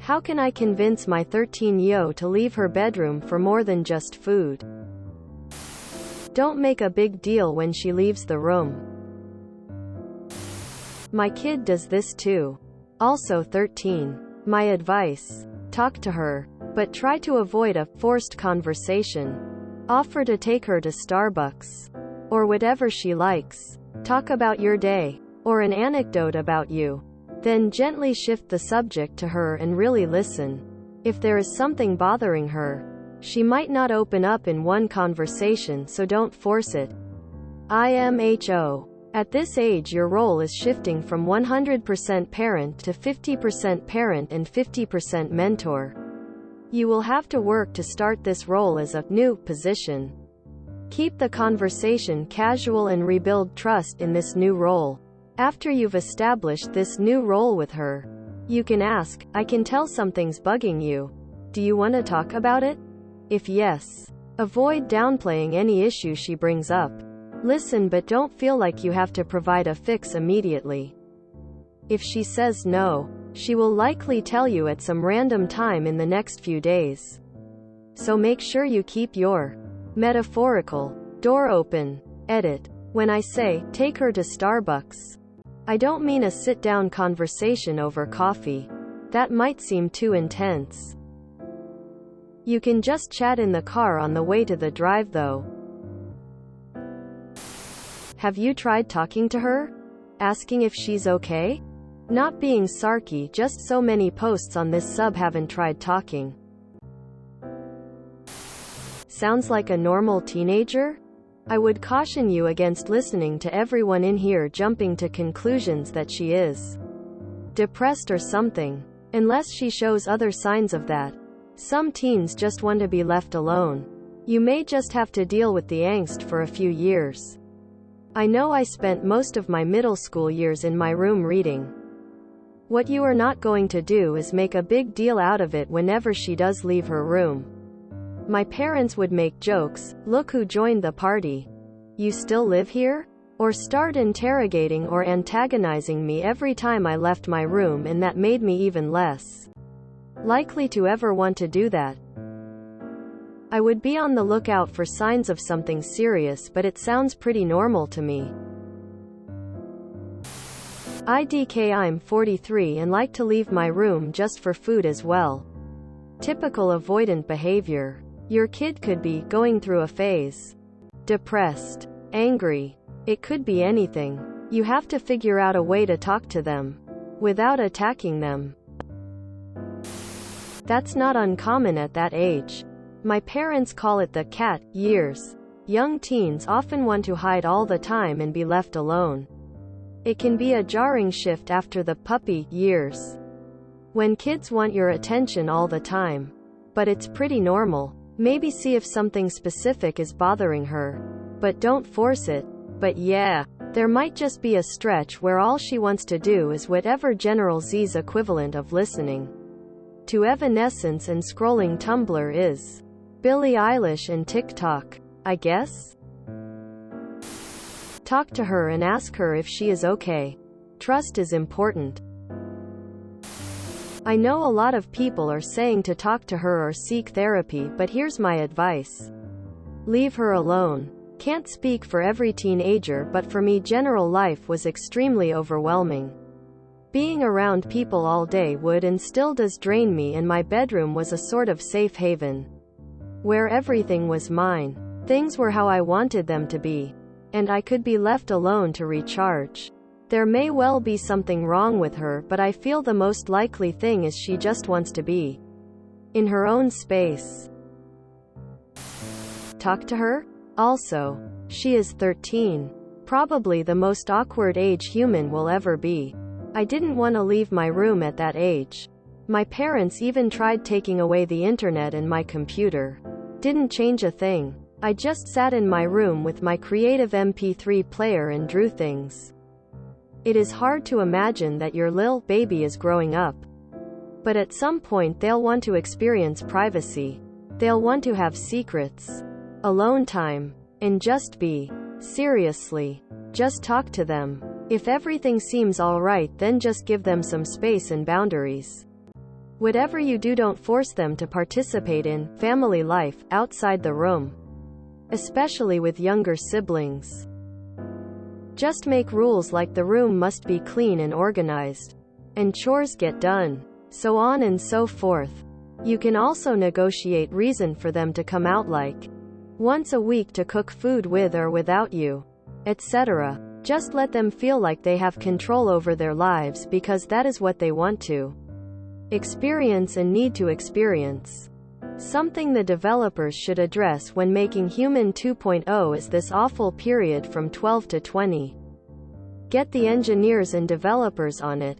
How can I convince my 13-year-old to leave her bedroom for more than just food? Don't make a big deal when she leaves the room. My kid does this too. Also 13. My advice: talk to her, but try to avoid a forced conversation. Offer to take her to Starbucks, or whatever she likes. Talk about your day, or an anecdote about you. Then gently shift the subject to her and really listen. If there is something bothering her, she might not open up in one conversation, so don't force it. IMHO. At this age, your role is shifting from 100% parent to 50% parent and 50% mentor. You will have to work to start this role as a new position. Keep the conversation casual and rebuild trust in this new role. After you've established this new role with her, you can ask, I can tell something's bugging you. Do you want to talk about it? If yes, avoid downplaying any issue she brings up. Listen, but don't feel like you have to provide a fix immediately. If she says no, she will likely tell you at some random time in the next few days. So make sure you keep your metaphorical door open. Edit. When I say, take her to Starbucks, I don't mean a sit-down conversation over coffee. That might seem too intense. You can just chat in the car on the way to the drive though. Have you tried talking to her? Asking if she's okay? Not being sarky, just so many posts on this sub haven't tried talking. Sounds like a normal teenager? I would caution you against listening to everyone in here jumping to conclusions that she is depressed or something, unless she shows other signs of that. Some teens just want to be left alone. You may just have to deal with the angst for a few years. I know I spent most of my middle school years in my room reading. What you are not going to do is make a big deal out of it whenever she does leave her room. My parents would make jokes, look who joined the party. You still live here? Or start interrogating or antagonizing me every time I left my room, and that made me even less likely to ever want to do that. I would be on the lookout for signs of something serious, but it sounds pretty normal to me. IDK: I'm 43 and like to leave my room just for food as well. Typical avoidant behavior. Your kid could be going through a phase. Depressed. Angry. It could be anything. You have to figure out a way to talk to them without attacking them. That's not uncommon at that age. My parents call it the cat years. Young teens often want to hide all the time and be left alone. It can be a jarring shift after the puppy years, when kids want your attention all the time. But it's pretty normal. Maybe see if something specific is bothering her, but don't force it. But yeah, there might just be a stretch where all she wants to do is whatever General Z's equivalent of listening to Evanescence and scrolling Tumblr is Billie Eilish and TikTok, I guess? Talk to her and ask her if she is okay. Trust is important. I know a lot of people are saying to talk to her or seek therapy, but here's my advice. Leave her alone. Can't speak for every teenager, but for me, general life was extremely overwhelming. Being around people all day would and still does drain me, and my bedroom was a sort of safe haven where everything was mine. Things were how I wanted them to be, and I could be left alone to recharge. There may well be something wrong with her, but I feel the most likely thing is she just wants to be in her own space. Talk to her? Also, she is 13. Probably the most awkward age human will ever be. I didn't want to leave my room at that age. My parents even tried taking away the internet and my computer. Didn't change a thing. I just sat in my room with my creative MP3 player and drew things. It is hard to imagine that your lil baby is growing up. But at some point they'll want to experience privacy. They'll want to have secrets, alone time, and just be. Seriously. Just talk to them. If everything seems alright, then just give them some space and boundaries. Whatever you do, don't force them to participate in family life outside the room, especially with younger siblings. Just make rules like the room must be clean and organized, and chores get done, so on and so forth. You can also negotiate reason for them to come out, like once a week to cook food with or without you, etc. Just let them feel like they have control over their lives because that is what they want to experience and need to experience. Something the developers should address when making Human 2.0 is this awful period from 12 to 20. Get the engineers and developers on it.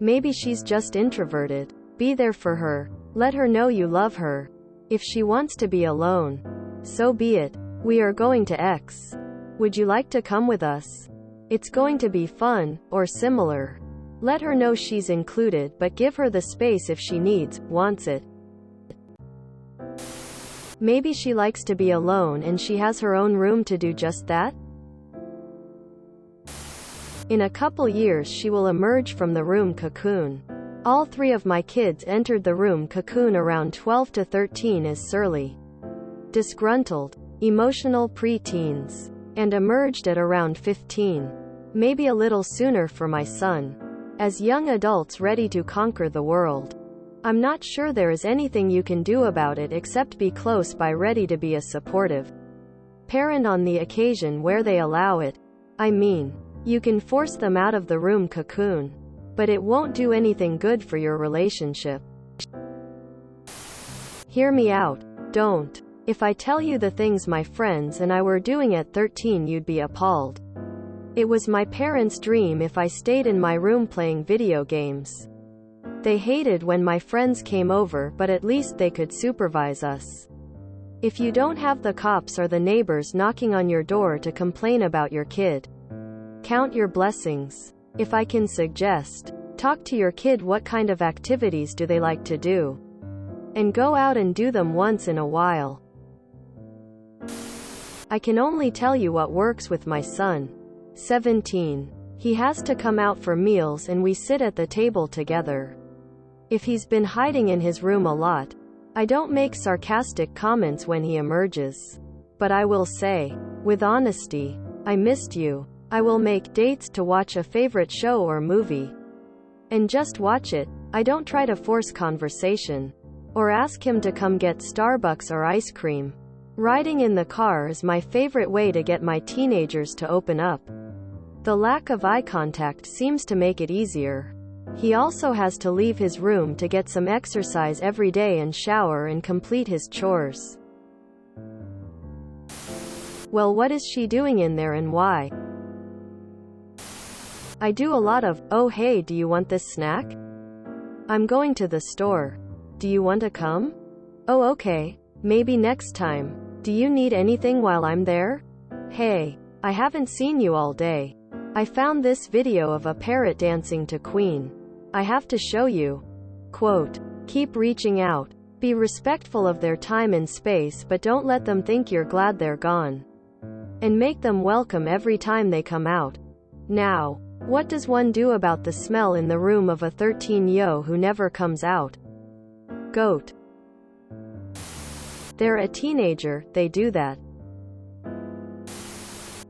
Maybe she's just introverted. Be there for her. Let her know you love her. If she wants to be alone, so be it. We are going to X. Would you like to come with us? It's going to be fun, or similar. Let her know she's included, but give her the space if she wants it. Maybe she likes to be alone and she has her own room to do just that. In a couple years she will emerge from the room cocoon. All 3 of my kids entered the room cocoon around 12 to 13 as surly, disgruntled, emotional preteens, and emerged at around 15. Maybe a little sooner for my son, as young adults ready to conquer the world. I'm not sure there is anything you can do about it except be close by, ready to be a supportive parent on the occasion where they allow it. I mean, you can force them out of the room cocoon, but it won't do anything good for your relationship. Hear me out. Don't. If I tell you the things my friends and I were doing at 13, you'd be appalled. It was my parents' dream if I stayed in my room playing video games. They hated when my friends came over, but at least they could supervise us. If you don't have the cops or the neighbors knocking on your door to complain about your kid, count your blessings. If I can suggest, talk to your kid what kind of activities do they like to do, and go out and do them once in a while. I can only tell you what works with my son. 17. He has to come out for meals and we sit at the table together. If he's been hiding in his room a lot, I don't make sarcastic comments when he emerges. But I will say, with honesty, I missed you. I will make dates to watch a favorite show or movie, and just watch it. I don't try to force conversation, or ask him to come get Starbucks or ice cream. Riding in the car is my favorite way to get my teenagers to open up. The lack of eye contact seems to make it easier. He also has to leave his room to get some exercise every day and shower and complete his chores. Well, what is she doing in there and why? I do a lot of, oh hey, do you want this snack? I'm going to the store. Do you want to come? Oh okay, maybe next time. Do you need anything while I'm there? Hey, I haven't seen you all day. I found this video of a parrot dancing to Queen. I have to show you. Quote, keep reaching out. Be respectful of their time and space, but don't let them think you're glad they're gone. And make them welcome every time they come out. Now, what does one do about the smell in the room of a 13-year-old who never comes out? Goat. They're a teenager, they do that.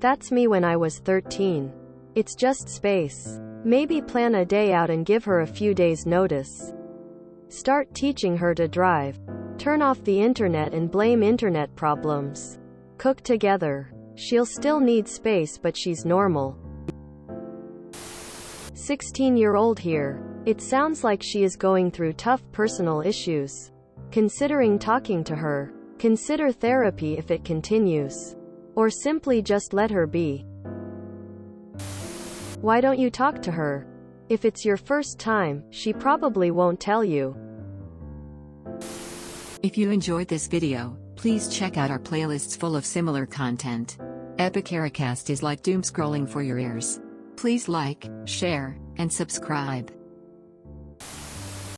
That's me when I was 13. It's just space. Maybe plan a day out and give her a few days' notice. Start teaching her to drive. Turn off the internet and blame internet problems. Cook together. She'll still need space, but she's normal. 16-year-old here. It sounds like she is going through tough personal issues. Considering talking to her. Consider therapy if it continues. Or simply just let her be. Why don't you talk to her? If it's your first time, she probably won't tell you. If you enjoyed this video, please check out our playlists full of similar content. Epicaricast is like doom scrolling for your ears. Please like, share, and subscribe.